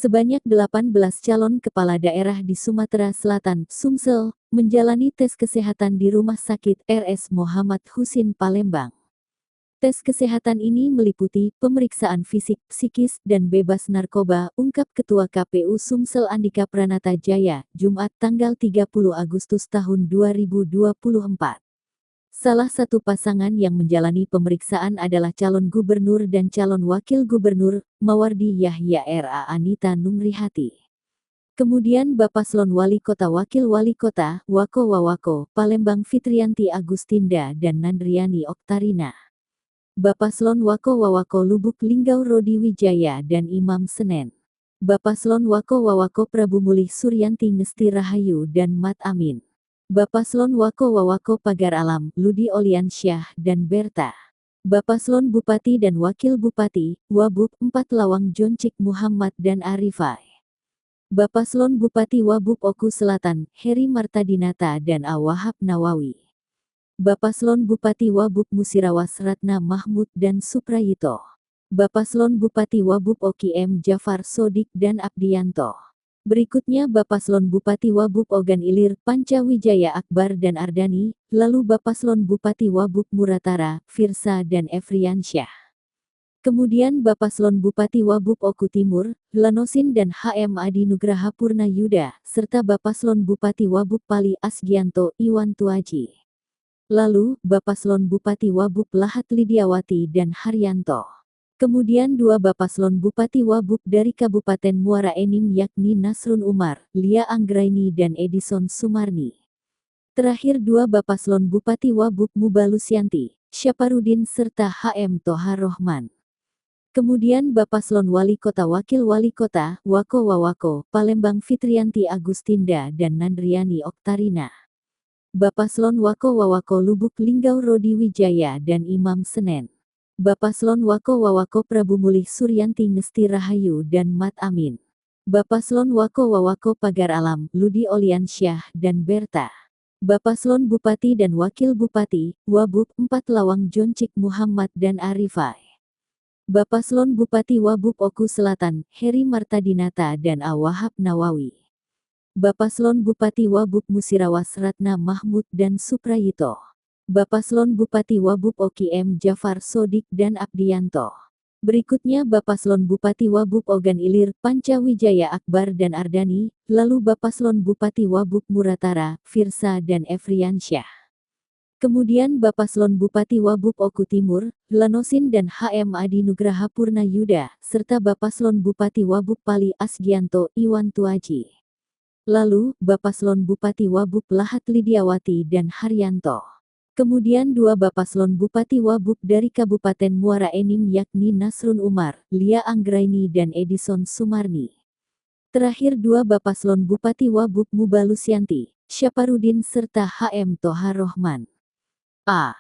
Sebanyak 18 calon kepala daerah di Sumatera Selatan, Sumsel, menjalani tes kesehatan di Rumah Sakit RS Muhammad Husin Palembang. Tes kesehatan ini meliputi pemeriksaan fisik, psikis, dan bebas narkoba, ungkap Ketua KPU Sumsel Andika Pranata Jaya, Jumat tanggal 30 Agustus tahun 2024. Salah satu pasangan yang menjalani pemeriksaan adalah calon gubernur dan calon wakil gubernur, Mawardi Yahya R.A. Anita Nungrihati. Kemudian Bapaslon Wali Kota Wakil Wali Kota, Wako Wawako, Palembang Fitrianti Agustinda dan Nandriani Oktarina. Bapaslon Wako Wawako Lubuk Linggau Rodi Wijaya dan Imam Senen. Bapaslon Wako Wawako Prabu Mulih Suryanti Ngesti Rahayu dan Mat Amin. Bapaslon Wako Wawako Pagar Alam, Ludi Oliansyah dan Berta. Bapaslon Bupati dan Wakil Bupati, Wabub 4 Lawang Joncik Muhammad dan Arifai. Bapaslon Bupati Wabub Oku Selatan, Heri Martadinata dan Awahab Nawawi. Bapaslon Bupati Wabub Musirawas Ratna Mahmud dan Suprayito. Bapaslon Bupati Wabub Oki M. Jafar Sodik dan Abdianto. Berikutnya Bapaslon Bupati Wabub Ogan Ilir, Panca Wijaya Akbar dan Ardani, lalu Bapaslon Bupati Wabub Muratara, Firsa dan Efriansyah. Kemudian Bapaslon Bupati Wabub Oku Timur, Lanosin dan HM Adi Nugraha Purna Yuda, serta Bapaslon Bupati Wabub Pali Asgianto Iwan Tuaji. Lalu, Bapaslon Bupati Wabub Lahat Lidiawati dan Haryanto. Kemudian 2 Bapaslon Bupati Wabub dari Kabupaten Muara Enim yakni Nasrun Umar, Lia Anggraini dan Edison Sumarni. Terakhir 2 Bapaslon Bupati Wabub Mubalusyanti, Syaparudin serta HM Toha Rohman. Kemudian Bapaslon Wali Kota Wakil Wali Kota, Wako Wawako, Palembang Fitrianti Agustinda dan Nandriani Oktarina. Bapaslon Wako Wawako Lubuk Linggau Rodi Wijaya dan Imam Senen. Bapaslon Wako Wawako Prabu Mulih Suryanti Ngesti Rahayu dan Mat Amin. Bapaslon Wako Wawako Pagar Alam, Ludi Oliansyah dan Berta. Bapaslon Bupati dan Wakil Bupati, Wabub 4 Lawang Joncik Muhammad dan Arifai. Bapaslon Bupati Wabub Oku Selatan, Heri Martadinata dan Awahab Nawawi. Bapaslon Bupati Wabub Musirawas Ratna Mahmud dan Suprayito. Bapaslon Bupati Wabub Oki M. Jafar Sodik dan Abdianto. Berikutnya Bapaslon Bupati Wabub Ogan Ilir, Panca Wijaya Akbar dan Ardani, lalu Bapaslon Bupati Wabub Muratara, Firsa dan Efriansyah. Kemudian Bapaslon Bupati Wabub Oku Timur, Lanosin dan HM Adi Nugraha Purna Yuda, serta Bapaslon Bupati Wabub Pali Asgianto Iwan Tuaji. Lalu, Bapaslon Bupati Wabub Lahat Lidiawati dan Haryanto. Kemudian 2 Bapaslon Bupati Wabub dari Kabupaten Muara Enim yakni Nasrun Umar, Lia Anggraini dan Edison Sumarni. Terakhir 2 Bapaslon Bupati Wabub Mubalusyanti, Syaparudin serta HM Toha Rohman. A.